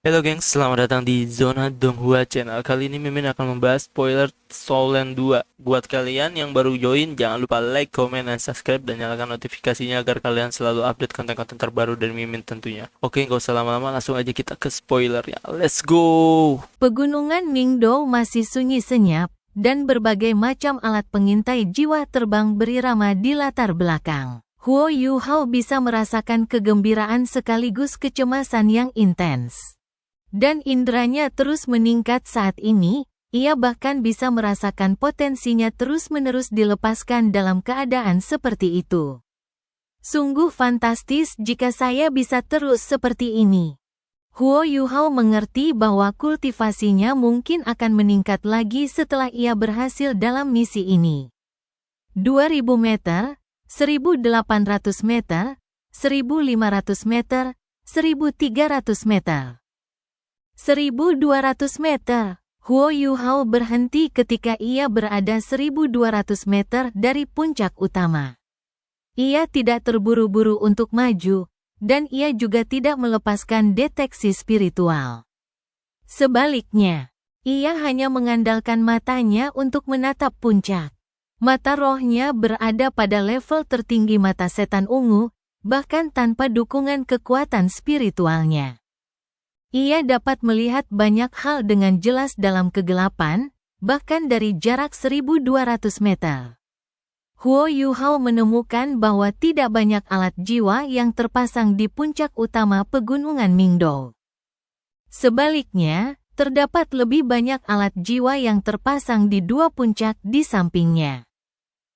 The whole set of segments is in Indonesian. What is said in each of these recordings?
Halo gengs, selamat datang di Zona Donghua Channel. Kali ini Mimin akan membahas spoiler Soulland 2. Buat kalian yang baru join, jangan lupa like, comment, dan subscribe, dan nyalakan notifikasinya agar kalian selalu update konten-konten terbaru dari Mimin tentunya. Oke, nggak usah lama-lama, langsung aja kita ke spoilernya. Let's go! Pegunungan Mingdou masih sunyi senyap, dan berbagai macam alat pengintai jiwa terbang berirama di latar belakang. Huo Yuhao bisa merasakan kegembiraan sekaligus kecemasan yang intens. Dan inderanya terus meningkat saat ini, ia bahkan bisa merasakan potensinya terus-menerus dilepaskan dalam keadaan seperti itu. Sungguh fantastis jika saya bisa terus seperti ini. Huo Yuhao mengerti bahwa kultivasinya mungkin akan meningkat lagi setelah ia berhasil dalam misi ini. 2000 meter, 1800 meter, 1500 meter, 1300 meter. 1200 meter. Huo Yuhao berhenti ketika ia berada 1200 meter dari puncak utama. Ia tidak terburu-buru untuk maju, dan ia juga tidak melepaskan deteksi spiritual. Sebaliknya, ia hanya mengandalkan matanya untuk menatap puncak. Mata rohnya berada pada level tertinggi mata setan ungu, bahkan tanpa dukungan kekuatan spiritualnya. Ia dapat melihat banyak hal dengan jelas dalam kegelapan, bahkan dari jarak 1200 meter. Huo Yuhao menemukan bahwa tidak banyak alat jiwa yang terpasang di puncak utama pegunungan Mingdou. Sebaliknya, terdapat lebih banyak alat jiwa yang terpasang di dua puncak di sampingnya.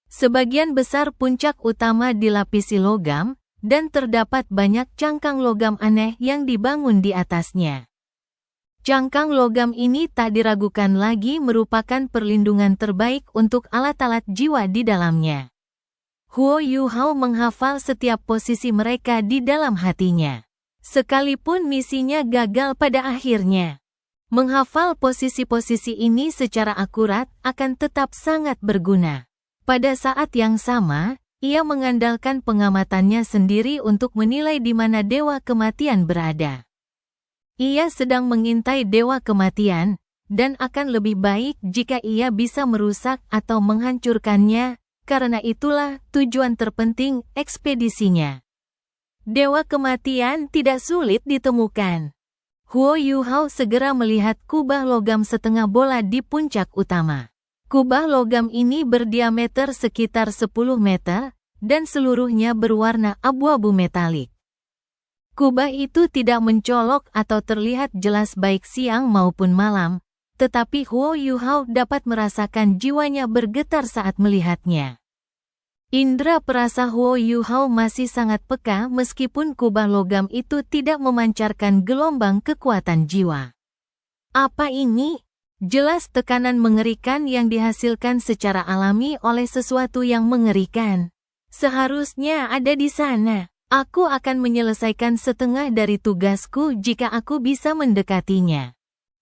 Sebagian besar puncak utama dilapisi logam, dan terdapat banyak cangkang logam aneh yang dibangun di atasnya. Cangkang logam ini tak diragukan lagi merupakan perlindungan terbaik untuk alat-alat jiwa di dalamnya. Huo Yuhao menghafal setiap posisi mereka di dalam hatinya. Sekalipun misinya gagal pada akhirnya. Menghafal posisi-posisi ini secara akurat akan tetap sangat berguna. Pada saat yang sama, ia mengandalkan pengamatannya sendiri untuk menilai di mana Dewa Kematian berada. Ia sedang mengintai Dewa Kematian, dan akan lebih baik jika ia bisa merusak atau menghancurkannya, karena itulah tujuan terpenting ekspedisinya. Dewa Kematian tidak sulit ditemukan. Huo Yuhao segera melihat kubah logam setengah bola di puncak utama. Kubah logam ini berdiameter sekitar 10 meter, dan seluruhnya berwarna abu-abu metalik. Kubah itu tidak mencolok atau terlihat jelas baik siang maupun malam, tetapi Huo Yuhao dapat merasakan jiwanya bergetar saat melihatnya. Indra perasa Huo Yuhao masih sangat peka meskipun kubah logam itu tidak memancarkan gelombang kekuatan jiwa. Apa ini? Jelas tekanan mengerikan yang dihasilkan secara alami oleh sesuatu yang mengerikan. Seharusnya ada di sana. Aku akan menyelesaikan setengah dari tugasku jika aku bisa mendekatinya.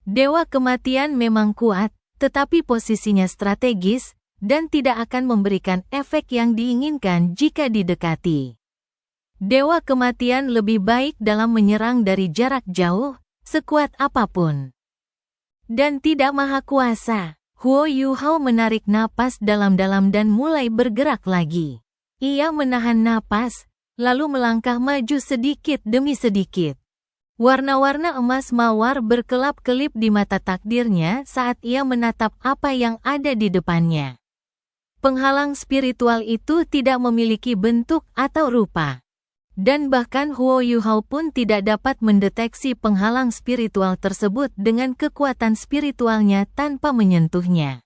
Dewa Kematian memang kuat, tetapi posisinya strategis, dan tidak akan memberikan efek yang diinginkan jika didekati. Dewa Kematian lebih baik dalam menyerang dari jarak jauh, sekuat apapun. Dan tidak maha kuasa. Huo Yuhao menarik napas dalam-dalam dan mulai bergerak lagi. Ia menahan napas, lalu melangkah maju sedikit demi sedikit. Warna-warna emas mawar berkelap-kelip di mata takdirnya saat ia menatap apa yang ada di depannya. Penghalang spiritual itu tidak memiliki bentuk atau rupa. Dan bahkan Huo Yuhao pun tidak dapat mendeteksi penghalang spiritual tersebut dengan kekuatan spiritualnya tanpa menyentuhnya.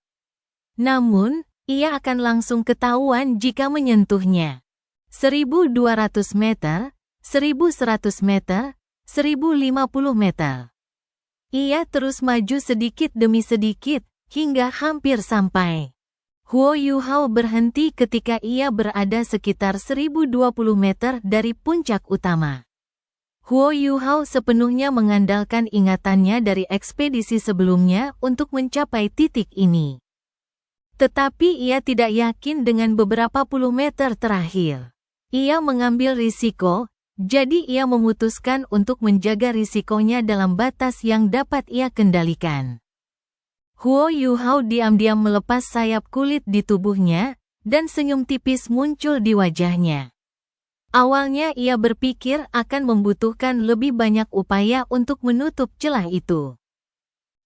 Namun, ia akan langsung ketahuan jika menyentuhnya. 1200 meter, 1100 meter, 1050 meter. Ia terus maju sedikit demi sedikit, hingga hampir sampai. Huo Yuhao berhenti ketika ia berada sekitar 1020 meter dari puncak utama. Huo Yuhao sepenuhnya mengandalkan ingatannya dari ekspedisi sebelumnya untuk mencapai titik ini. Tetapi ia tidak yakin dengan beberapa puluh meter terakhir. Ia mengambil risiko, Jadi ia memutuskan untuk menjaga risikonya dalam batas yang dapat ia kendalikan. Huo Yuhao diam-diam melepas sayap kulit di tubuhnya, dan senyum tipis muncul di wajahnya. Awalnya ia berpikir akan membutuhkan lebih banyak upaya untuk menutup celah itu.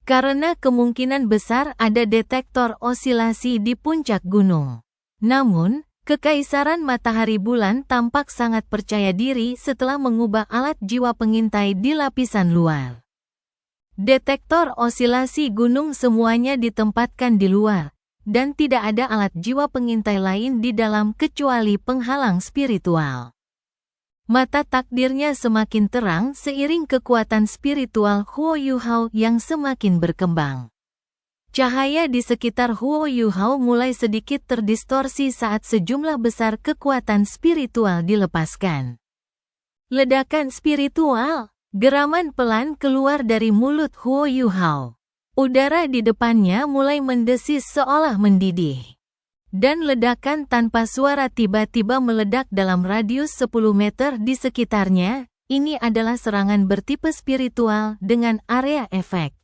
Karena kemungkinan besar ada detektor osilasi di puncak gunung. Namun, Kekaisaran Matahari Bulan tampak sangat percaya diri setelah mengubah alat jiwa pengintai di lapisan luar. Detektor osilasi gunung semuanya ditempatkan di luar, dan tidak ada alat jiwa pengintai lain di dalam kecuali penghalang spiritual. Mata takdirnya semakin terang seiring kekuatan spiritual Huo Yuhao yang semakin berkembang. Cahaya di sekitar Huo Yuhao mulai sedikit terdistorsi saat sejumlah besar kekuatan spiritual dilepaskan. Ledakan spiritual, geraman pelan keluar dari mulut Huo Yuhao. Udara di depannya mulai mendesis seolah mendidih. Dan ledakan tanpa suara tiba-tiba meledak dalam radius 10 meter di sekitarnya. Ini adalah serangan bertipe spiritual dengan area efek.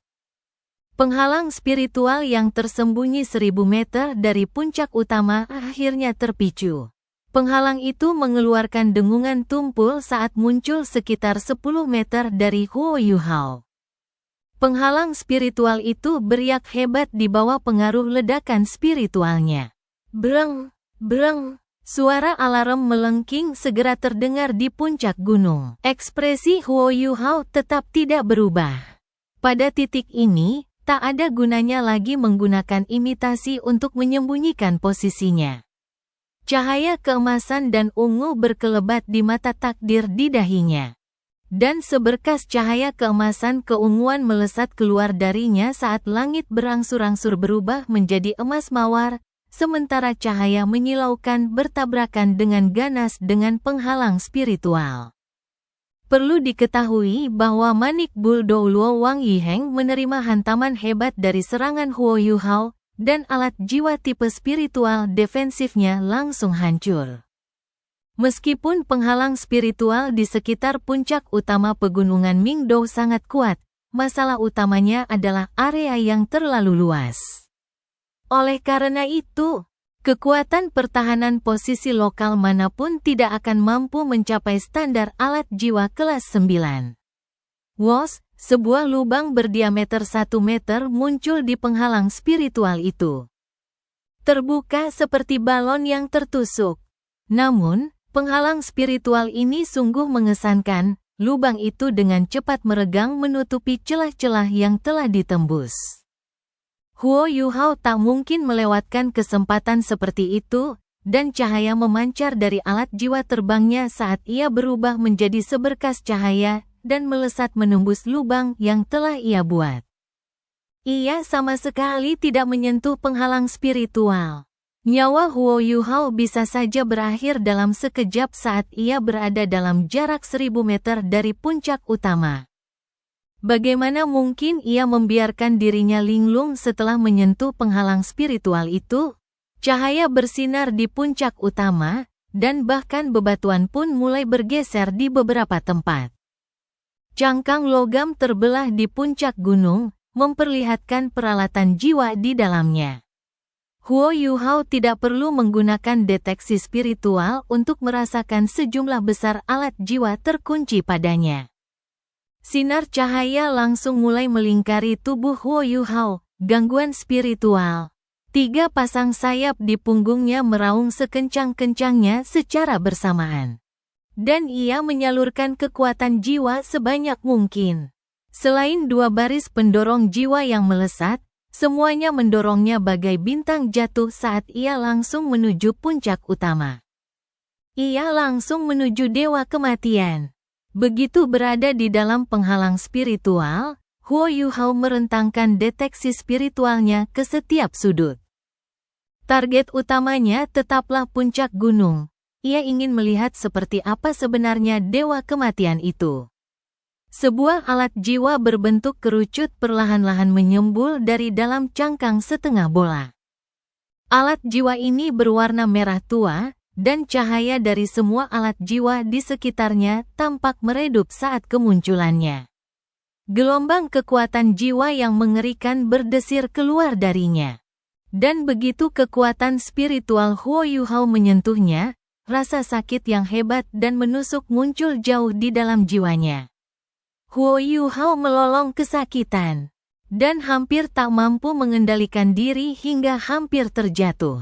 Penghalang spiritual yang tersembunyi 1000 meter dari puncak utama akhirnya terpicu. Penghalang itu mengeluarkan dengungan tumpul saat muncul sekitar 10 meter dari Huo Yuhao. Penghalang spiritual itu beriak hebat di bawah pengaruh ledakan spiritualnya. Breng, breng, suara alarm melengking segera terdengar di puncak gunung. Ekspresi Huo Yuhao tetap tidak berubah. Pada titik ini, tak ada gunanya lagi menggunakan imitasi untuk menyembunyikan posisinya. Cahaya keemasan dan ungu berkelebat di mata takdir di dahinya. Dan seberkas cahaya keemasan keunguan melesat keluar darinya saat langit berangsur-angsur berubah menjadi emas mawar, sementara cahaya menyilaukan bertabrakan dengan ganas dengan penghalang spiritual. Perlu diketahui bahwa Manik Buldou Luo Wang Yiheng menerima hantaman hebat dari serangan Huo Yuhao, dan alat jiwa tipe spiritual defensifnya langsung hancur. Meskipun penghalang spiritual di sekitar puncak utama pegunungan Mingdou sangat kuat, masalah utamanya adalah area yang terlalu luas. Oleh karena itu, kekuatan pertahanan posisi lokal manapun tidak akan mampu mencapai standar alat jiwa kelas 9. Wos, sebuah lubang berdiameter 1 meter muncul di penghalang spiritual itu. Terbuka seperti balon yang tertusuk. Namun, penghalang spiritual ini sungguh mengesankan, lubang itu dengan cepat meregang menutupi celah-celah yang telah ditembus. Huo Yuhao tak mungkin melewatkan kesempatan seperti itu, dan cahaya memancar dari alat jiwa terbangnya saat ia berubah menjadi seberkas cahaya dan melesat menembus lubang yang telah ia buat. Ia sama sekali tidak menyentuh penghalang spiritual. Nyawa Huo Yuhao bisa saja berakhir dalam sekejap saat ia berada dalam jarak 1000 meter dari puncak utama. Bagaimana mungkin ia membiarkan dirinya linglung setelah menyentuh penghalang spiritual itu? Cahaya bersinar di puncak utama, dan bahkan bebatuan pun mulai bergeser di beberapa tempat. Cangkang logam terbelah di puncak gunung, memperlihatkan peralatan jiwa di dalamnya. Huo Yuhao tidak perlu menggunakan deteksi spiritual untuk merasakan sejumlah besar alat jiwa terkunci padanya. Sinar cahaya langsung mulai melingkari tubuh Huo Yuhao, gangguan spiritual. 3 pasang sayap di punggungnya meraung sekencang-kencangnya secara bersamaan. Dan ia menyalurkan kekuatan jiwa sebanyak mungkin. Selain 2 baris pendorong jiwa yang melesat, semuanya mendorongnya bagai bintang jatuh saat ia langsung menuju puncak utama. Ia langsung menuju Dewa Kematian. Begitu berada di dalam penghalang spiritual, Huo Yuhao merentangkan deteksi spiritualnya ke setiap sudut. Target utamanya tetaplah puncak gunung. Ia ingin melihat seperti apa sebenarnya Dewa Kematian itu. Sebuah alat jiwa berbentuk kerucut perlahan-lahan menyembul dari dalam cangkang setengah bola. Alat jiwa ini berwarna merah tua, dan cahaya dari semua alat jiwa di sekitarnya tampak meredup saat kemunculannya. Gelombang kekuatan jiwa yang mengerikan berdesir keluar darinya. Dan begitu kekuatan spiritual Huo Yuhao menyentuhnya, rasa sakit yang hebat dan menusuk muncul jauh di dalam jiwanya. Huo Yuhao melolong kesakitan dan hampir tak mampu mengendalikan diri hingga hampir terjatuh.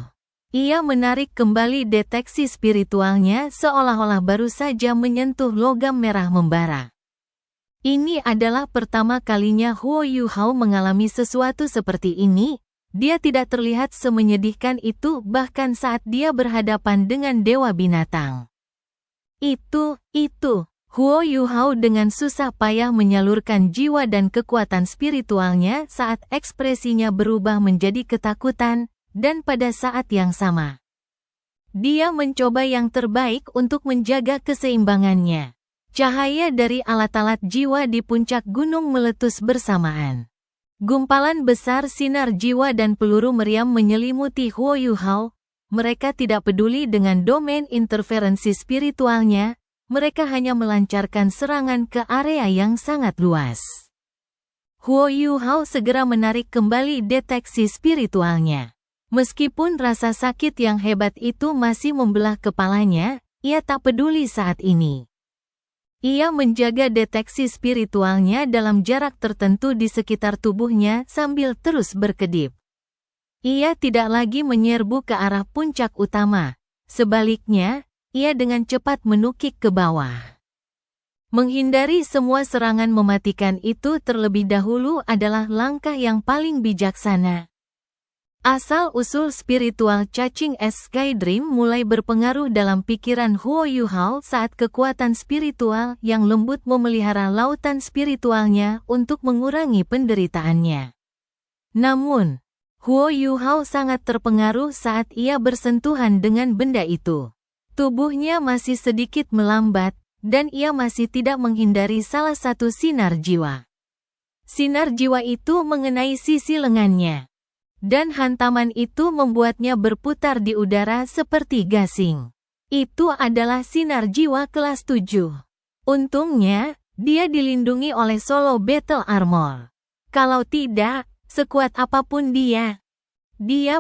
Ia menarik kembali deteksi spiritualnya seolah-olah baru saja menyentuh logam merah membara. Ini adalah pertama kalinya Huo Yuhao mengalami sesuatu seperti ini. Dia tidak terlihat semenyedihkan itu bahkan saat dia berhadapan dengan dewa binatang. Itu, Huo Yuhao dengan susah payah menyalurkan jiwa dan kekuatan spiritualnya saat ekspresinya berubah menjadi ketakutan, dan pada saat yang sama, dia mencoba yang terbaik untuk menjaga keseimbangannya. Cahaya dari alat-alat jiwa di puncak gunung meletus bersamaan. Gumpalan besar sinar jiwa dan peluru meriam menyelimuti Huo Yuhao. Mereka tidak peduli dengan domain interferensi spiritualnya, mereka hanya melancarkan serangan ke area yang sangat luas. Huo Yuhao segera menarik kembali deteksi spiritualnya. Meskipun rasa sakit yang hebat itu masih membelah kepalanya, ia tak peduli saat ini. Ia menjaga deteksi spiritualnya dalam jarak tertentu di sekitar tubuhnya sambil terus berkedip. Ia tidak lagi menyerbu ke arah puncak utama. Sebaliknya, ia dengan cepat menukik ke bawah. Menghindari semua serangan mematikan itu terlebih dahulu adalah langkah yang paling bijaksana. Asal-usul spiritual cacing es Sky Dream mulai berpengaruh dalam pikiran Huo Yuhao saat kekuatan spiritual yang lembut memelihara lautan spiritualnya untuk mengurangi penderitaannya. Namun, Huo Yuhao sangat terpengaruh saat ia bersentuhan dengan benda itu. Tubuhnya masih sedikit melambat, dan ia masih tidak menghindari salah satu sinar jiwa. Sinar jiwa itu mengenai sisi lengannya. Dan hantaman itu membuatnya berputar di udara seperti gasing. Itu adalah sinar jiwa kelas 7. Untungnya, dia dilindungi oleh solo battle armor. Kalau tidak, sekuat apapun dia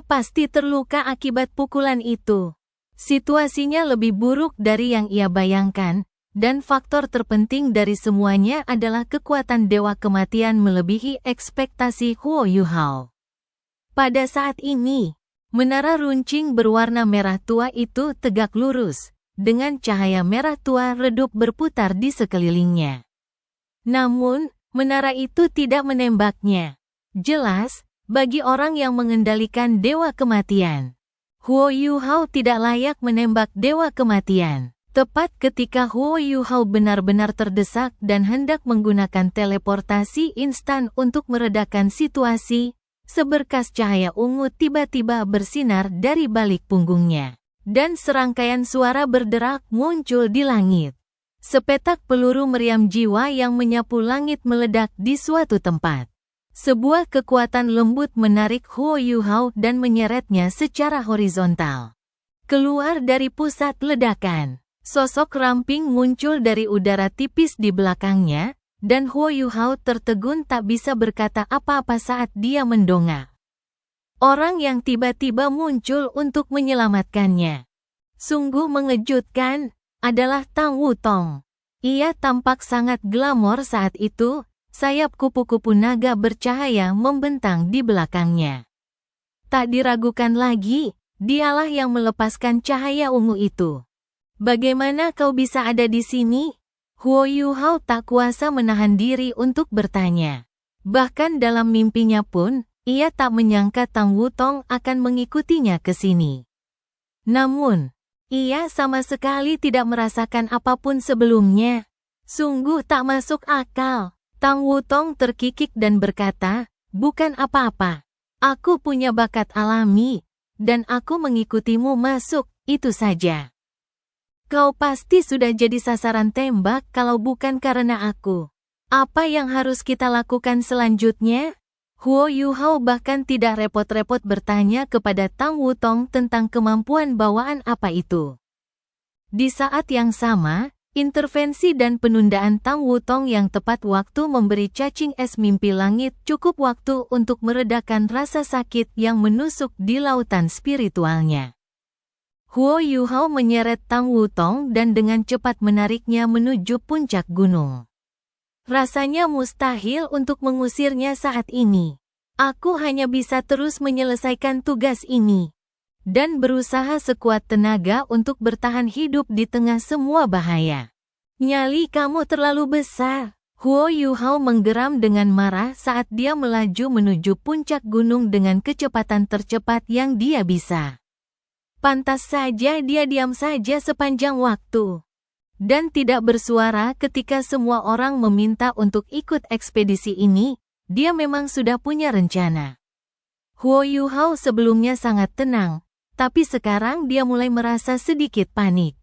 pasti terluka akibat pukulan itu. Situasinya lebih buruk dari yang ia bayangkan, dan faktor terpenting dari semuanya adalah kekuatan Dewa Kematian melebihi ekspektasi Huo Yuhao. Pada saat ini, menara runcing berwarna merah tua itu tegak lurus, dengan cahaya merah tua redup berputar di sekelilingnya. Namun, menara itu tidak menembaknya. Jelas, bagi orang yang mengendalikan Dewa Kematian, Huo Yuhao tidak layak menembak Dewa Kematian. Tepat ketika Huo Yuhao benar-benar terdesak dan hendak menggunakan teleportasi instan untuk meredakan situasi, seberkas cahaya ungu tiba-tiba bersinar dari balik punggungnya, dan serangkaian suara berderak muncul di langit. Sepetak peluru meriam jiwa yang menyapu langit meledak di suatu tempat. Sebuah kekuatan lembut menarik Huo Yuhao dan menyeretnya secara horizontal. Keluar dari pusat ledakan, sosok ramping muncul dari udara tipis di belakangnya, dan Huo Yuhao tertegun tak bisa berkata apa-apa saat dia mendongak. Orang yang tiba-tiba muncul untuk menyelamatkannya, sungguh mengejutkan, adalah Tang Wutong. Ia tampak sangat glamor saat itu, sayap kupu-kupu naga bercahaya membentang di belakangnya. Tak diragukan lagi, dialah yang melepaskan cahaya ungu itu. Bagaimana kau bisa ada di sini? Huo Yuhao tak kuasa menahan diri untuk bertanya. Bahkan dalam mimpinya pun, ia tak menyangka Tang Wutong akan mengikutinya ke sini. Namun, ia sama sekali tidak merasakan apapun sebelumnya. Sungguh tak masuk akal. Tang Wutong terkikik dan berkata, "Bukan apa-apa. Aku punya bakat alami, dan aku mengikutimu masuk, itu saja. Kau pasti sudah jadi sasaran tembak kalau bukan karena aku. Apa yang harus kita lakukan selanjutnya?" Huo Yuhao bahkan tidak repot-repot bertanya kepada Tang Wutong tentang kemampuan bawaan apa itu. Di saat yang sama, intervensi dan penundaan Tang Wutong yang tepat waktu memberi cacing es mimpi langit cukup waktu untuk meredakan rasa sakit yang menusuk di lautan spiritualnya. Huo Yuhao menyeret Tang Wutong dan dengan cepat menariknya menuju puncak gunung. Rasanya mustahil untuk mengusirnya saat ini. Aku hanya bisa terus menyelesaikan tugas ini dan berusaha sekuat tenaga untuk bertahan hidup di tengah semua bahaya. Nyali kamu terlalu besar. Huo Yuhao menggeram dengan marah saat dia melaju menuju puncak gunung dengan kecepatan tercepat yang dia bisa. Pantas saja dia diam saja sepanjang waktu dan tidak bersuara ketika semua orang meminta untuk ikut ekspedisi ini. Dia memang sudah punya rencana. Huo Yuhao sebelumnya sangat tenang, tapi sekarang dia mulai merasa sedikit panik.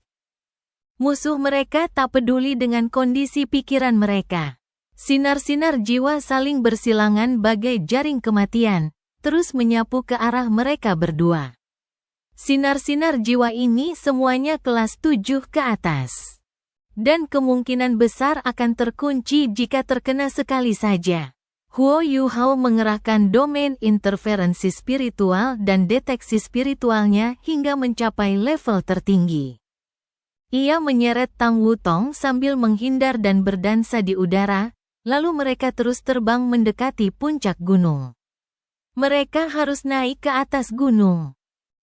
Musuh mereka tak peduli dengan kondisi pikiran mereka. Sinar-sinar jiwa saling bersilangan bagai jaring kematian, terus menyapu ke arah mereka berdua. Sinar-sinar jiwa ini semuanya kelas 7 ke atas. Dan kemungkinan besar akan terkunci jika terkena sekali saja. Huo Yuhao mengerahkan domain interferensi spiritual dan deteksi spiritualnya hingga mencapai level tertinggi. Ia menyeret Tang Wutong sambil menghindar dan berdansa di udara, lalu mereka terus terbang mendekati puncak gunung. Mereka harus naik ke atas gunung.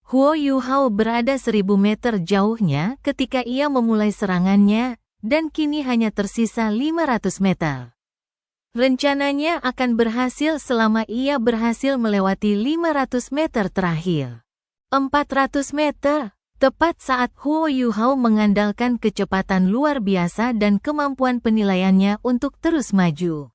Huo Yuhao berada 1000 meter jauhnya ketika ia memulai serangannya, dan kini hanya tersisa 500 meter. Rencananya akan berhasil selama ia berhasil melewati 500 meter terakhir. 400 meter, tepat saat Huo Yuhao mengandalkan kecepatan luar biasa dan kemampuan penilaiannya untuk terus maju.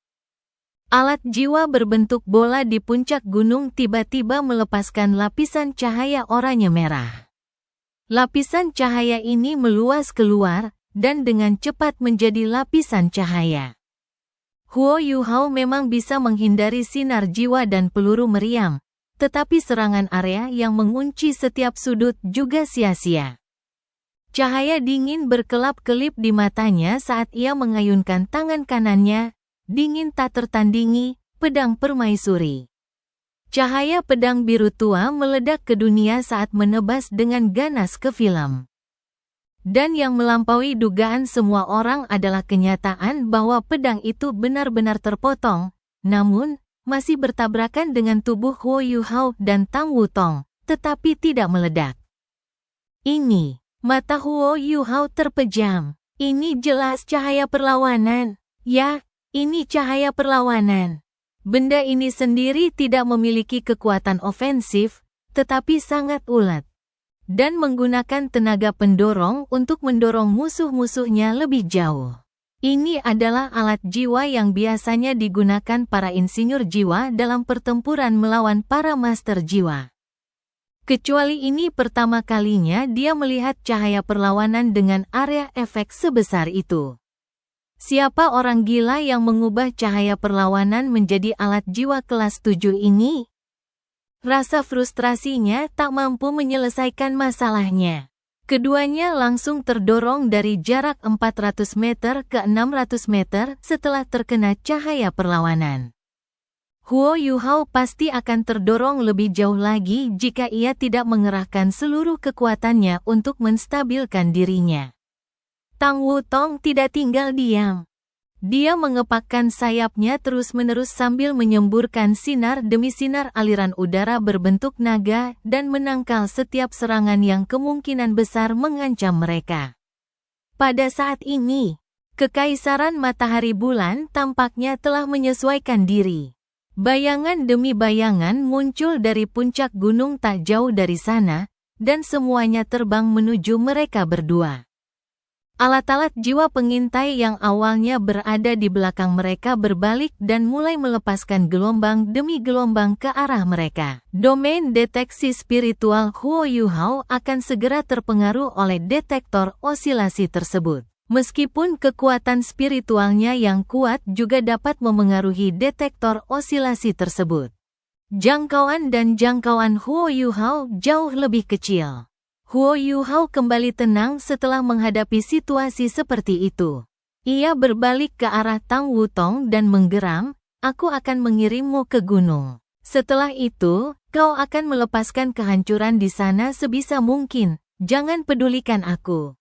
Alat jiwa berbentuk bola di puncak gunung tiba-tiba melepaskan lapisan cahaya oranye merah. Lapisan cahaya ini meluas keluar, dan dengan cepat menjadi lapisan cahaya. Huo Yuhao memang bisa menghindari sinar jiwa dan peluru meriam, tetapi serangan area yang mengunci setiap sudut juga sia-sia. Cahaya dingin berkelap-kelip di matanya saat ia mengayunkan tangan kanannya, dingin tak tertandingi, pedang permaisuri. Cahaya pedang biru tua meledak ke dunia saat menebas dengan ganas ke film. Dan yang melampaui dugaan semua orang adalah kenyataan bahwa pedang itu benar-benar terpotong, namun masih bertabrakan dengan tubuh Huo Yuhao dan Tang Wutong, tetapi tidak meledak. Ini, mata Huo Yuhao terpejam. Ini jelas cahaya perlawanan. Ya, ini cahaya perlawanan. Benda ini sendiri tidak memiliki kekuatan ofensif, tetapi sangat ulet. Dan menggunakan tenaga pendorong untuk mendorong musuh-musuhnya lebih jauh. Ini adalah alat jiwa yang biasanya digunakan para insinyur jiwa dalam pertempuran melawan para master jiwa. Kecuali ini pertama kalinya dia melihat cahaya perlawanan dengan area efek sebesar itu. Siapa orang gila yang mengubah cahaya perlawanan menjadi alat jiwa kelas 7 ini? Rasa frustrasinya tak mampu menyelesaikan masalahnya. Keduanya langsung terdorong dari jarak 400 meter ke 600 meter setelah terkena cahaya perlawanan. Huo Yuhao pasti akan terdorong lebih jauh lagi jika ia tidak mengerahkan seluruh kekuatannya untuk menstabilkan dirinya. Tang Wutong tidak tinggal diam. Dia mengepakkan sayapnya terus-menerus sambil menyemburkan sinar demi sinar aliran udara berbentuk naga dan menangkal setiap serangan yang kemungkinan besar mengancam mereka. Pada saat ini, Kekaisaran Matahari Bulan tampaknya telah menyesuaikan diri. Bayangan demi bayangan muncul dari puncak gunung tak jauh dari sana, dan semuanya terbang menuju mereka berdua. Alat-alat jiwa pengintai yang awalnya berada di belakang mereka berbalik dan mulai melepaskan gelombang demi gelombang ke arah mereka. Domain deteksi spiritual Huo Yuhao akan segera terpengaruh oleh detektor osilasi tersebut. Meskipun kekuatan spiritualnya yang kuat juga dapat memengaruhi detektor osilasi tersebut. Jangkauan dan jangkauan Huo Yuhao jauh lebih kecil. Huo Yuhao kembali tenang setelah menghadapi situasi seperti itu. Ia berbalik ke arah Tang Wutong dan menggeram, "Aku akan mengirimmu ke gunung. Setelah itu, kau akan melepaskan kehancuran di sana sebisa mungkin. Jangan pedulikan aku."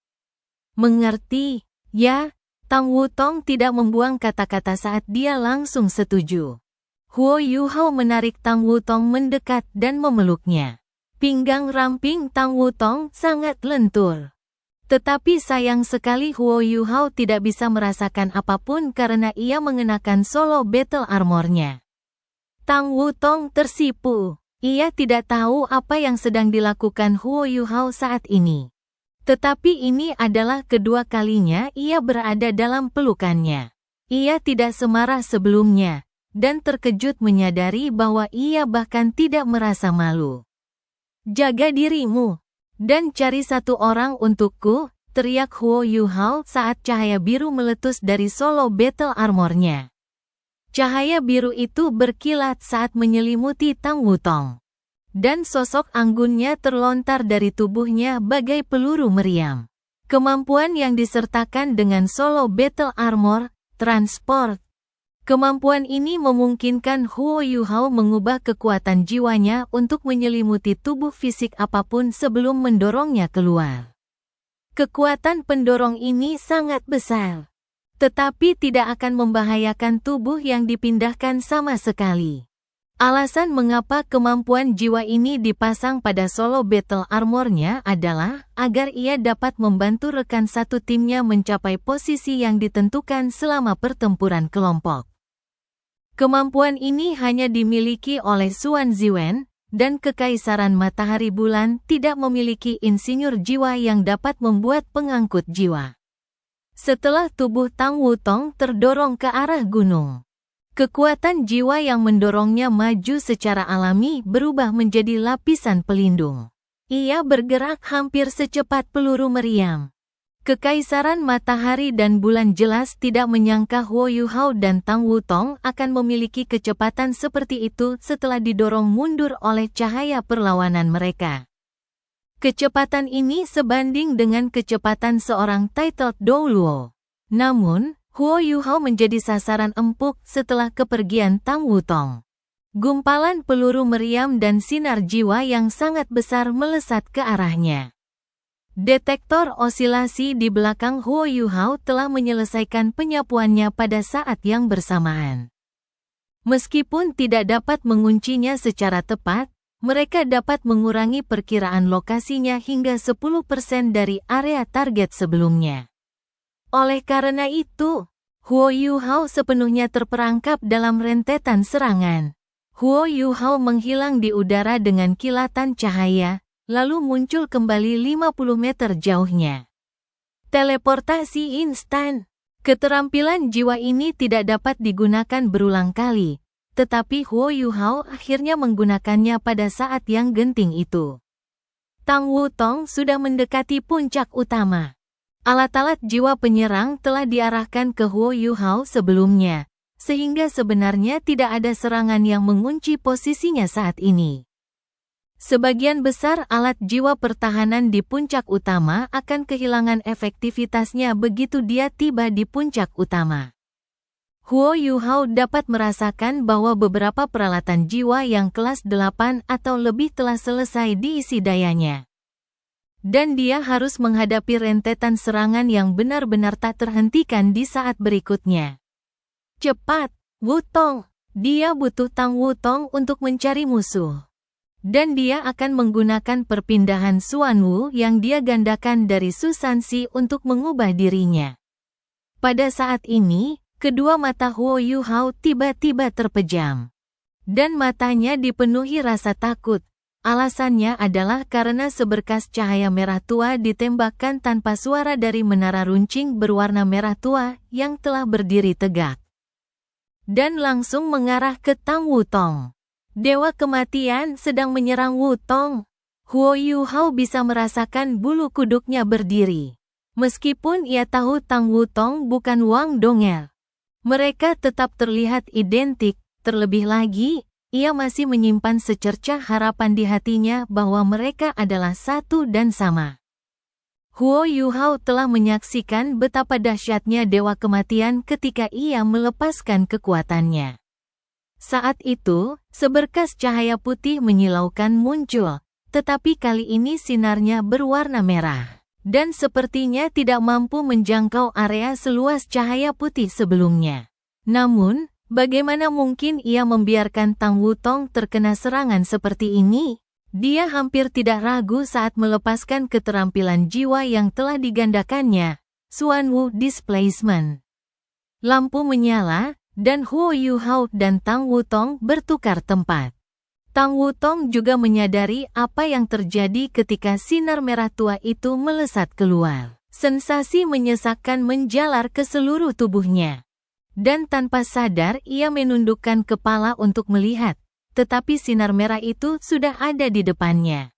"Mengerti, ya?" Tang Wutong tidak membuang kata-kata saat dia langsung setuju. Huo Yuhao menarik Tang Wutong mendekat dan memeluknya. Pinggang ramping Tang Wutong sangat lentur. Tetapi sayang sekali Huo Yuhao tidak bisa merasakan apapun karena ia mengenakan solo battle armor-nya. Tang Wutong tersipu. Ia tidak tahu apa yang sedang dilakukan Huo Yuhao saat ini. Tetapi ini adalah kedua kalinya ia berada dalam pelukannya. Ia tidak semarah sebelumnya, dan terkejut menyadari bahwa ia bahkan tidak merasa malu. "Jaga dirimu, dan cari satu orang untukku," teriak Huo Yuhao saat cahaya biru meletus dari solo battle armor-nya. Cahaya biru itu berkilat saat menyelimuti Tang Wutong. Dan sosok anggunnya terlontar dari tubuhnya bagai peluru meriam. Kemampuan yang disertakan dengan solo battle armor, transport. Kemampuan ini memungkinkan Huo Yuhao mengubah kekuatan jiwanya untuk menyelimuti tubuh fisik apapun sebelum mendorongnya keluar. Kekuatan pendorong ini sangat besar, tetapi tidak akan membahayakan tubuh yang dipindahkan sama sekali. Alasan mengapa kemampuan jiwa ini dipasang pada solo battle armor-nya adalah agar ia dapat membantu rekan satu timnya mencapai posisi yang ditentukan selama pertempuran kelompok. Kemampuan ini hanya dimiliki oleh Xuan Ziwen, dan Kekaisaran Matahari Bulan tidak memiliki insinyur jiwa yang dapat membuat pengangkut jiwa. Setelah tubuh Tang Wutong terdorong ke arah gunung, kekuatan jiwa yang mendorongnya maju secara alami berubah menjadi lapisan pelindung. Ia bergerak hampir secepat peluru meriam. Kekaisaran Matahari dan Bulan jelas tidak menyangka Huo Yuhao dan Tang Wutong akan memiliki kecepatan seperti itu setelah didorong mundur oleh cahaya perlawanan mereka. Kecepatan ini sebanding dengan kecepatan seorang titled Douluo. Namun, Huo Yuhao menjadi sasaran empuk setelah kepergian Tang Wutong. Gumpalan peluru meriam dan sinar jiwa yang sangat besar melesat ke arahnya. Detektor osilasi di belakang Huo Yuhao telah menyelesaikan penyapuannya pada saat yang bersamaan. Meskipun tidak dapat menguncinya secara tepat, mereka dapat mengurangi perkiraan lokasinya hingga 10% dari area target sebelumnya. Oleh karena itu, Huo Yuhao sepenuhnya terperangkap dalam rentetan serangan. Huo Yuhao menghilang di udara dengan kilatan cahaya, lalu muncul kembali 50 meter jauhnya. Teleportasi instan. Keterampilan jiwa ini tidak dapat digunakan berulang kali, tetapi Huo Yuhao akhirnya menggunakannya pada saat yang genting itu. Tang Wutong sudah mendekati puncak utama. Alat-alat jiwa penyerang telah diarahkan ke Huo Yuhao sebelumnya, sehingga sebenarnya tidak ada serangan yang mengunci posisinya saat ini. Sebagian besar alat jiwa pertahanan di puncak utama akan kehilangan efektivitasnya begitu dia tiba di puncak utama. Huo Yuhao dapat merasakan bahwa beberapa peralatan jiwa yang kelas 8 atau lebih telah selesai diisi dayanya. Dan dia harus menghadapi rentetan serangan yang benar-benar tak terhentikan di saat berikutnya. Cepat, Wutong! Dia butuh Tang Wutong untuk mencari musuh. Dan dia akan menggunakan perpindahan Xuanwu yang dia gandakan dari Susansi untuk mengubah dirinya. Pada saat ini, kedua mata Huo Yuhao tiba-tiba terpejam. Dan matanya dipenuhi rasa takut. Alasannya adalah karena seberkas cahaya merah tua ditembakkan tanpa suara dari menara runcing berwarna merah tua yang telah berdiri tegak. Dan langsung mengarah ke Tang Wutong. Dewa kematian sedang menyerang Wutong. Huo Yuhao bisa merasakan bulu kuduknya berdiri. Meskipun ia tahu Tang Wutong bukan Wang Dongel, mereka tetap terlihat identik, terlebih lagi, ia masih menyimpan secercah harapan di hatinya bahwa mereka adalah satu dan sama. Huo Yuhao telah menyaksikan betapa dahsyatnya Dewa Kematian ketika ia melepaskan kekuatannya. Saat itu, seberkas cahaya putih menyilaukan muncul, tetapi kali ini sinarnya berwarna merah, dan sepertinya tidak mampu menjangkau area seluas cahaya putih sebelumnya. Namun, bagaimana mungkin ia membiarkan Tang Wutong terkena serangan seperti ini? Dia hampir tidak ragu saat melepaskan keterampilan jiwa yang telah digandakannya, Xuanwu Displacement. Lampu menyala, dan Huo Yuhao dan Tang Wutong bertukar tempat. Tang Wutong juga menyadari apa yang terjadi ketika sinar merah tua itu melesat keluar. Sensasi menyesakkan menjalar ke seluruh tubuhnya. Dan tanpa sadar ia menundukkan kepala untuk melihat, tetapi sinar merah itu sudah ada di depannya.